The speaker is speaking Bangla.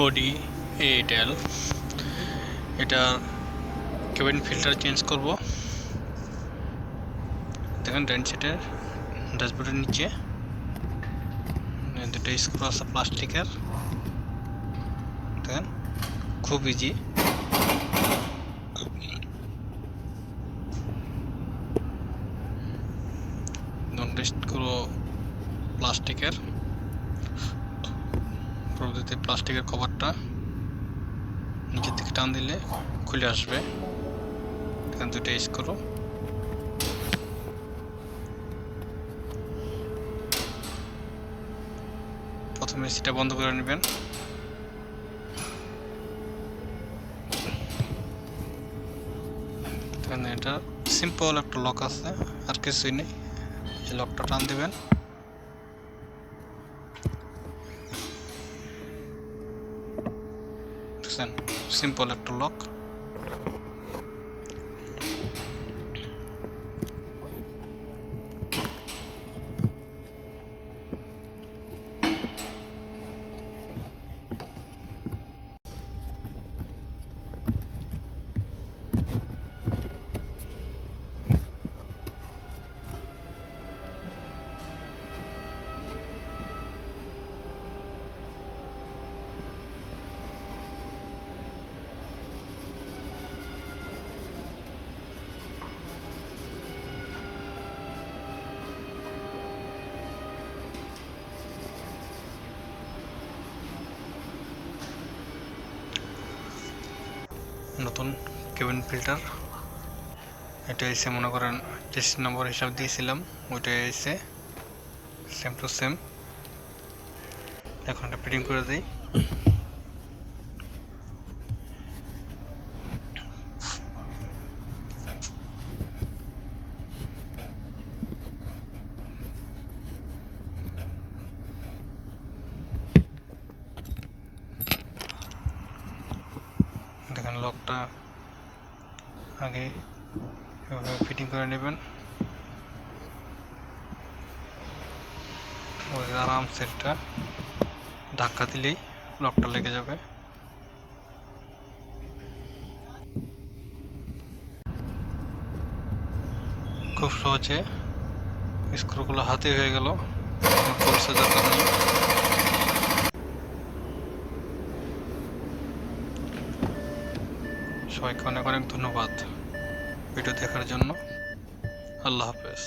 Audi A12 এটা কেবিন ফিল্টার চেঞ্জ করব। দেখেন ডান সাইডের ড্যাশবোর্ডের নিচে দুটো স্ক্রু আছে প্লাস্টিকের, দেখেন খুব ইজি। দুটো স্ক্রু প্লাস্টিকের, পরবর্তীতে প্লাস্টিকের কভারটা নিচের দিকে টান দিলে খুলে আসবে। এখানে দুটো স্ক্রু, প্রথমে এসিটা বন্ধ করে নেবেন। এখানে এটা সিম্পল একটা লক আছে, আর কিছুই নেই। এই লকটা টান দিবেন, দেখছেন সিম্পল একটা লক। নতুন কেবিন ফিল্টার এটা এসে মনে করেন 30 নম্বর হিসাব দিয়েছিলাম, ওইটা এসে সেম টু সেম। এখন এটা ফিটিং করে দিই। দেখেন লকটা আগে এভাবে ফিটিং করে নেবেন, ওই আরামসে এটা ধাক্কা দিলেই লকটা লেগে যাবে। খুব সহজে স্ক্রুগুলো হাতে হয়ে গেল, পরিচয় দরকার নেই। সবাইকে অনেক অনেক ধন্যবাদ ভিডিও দেখার জন্য। আল্লাহ হাফেজ।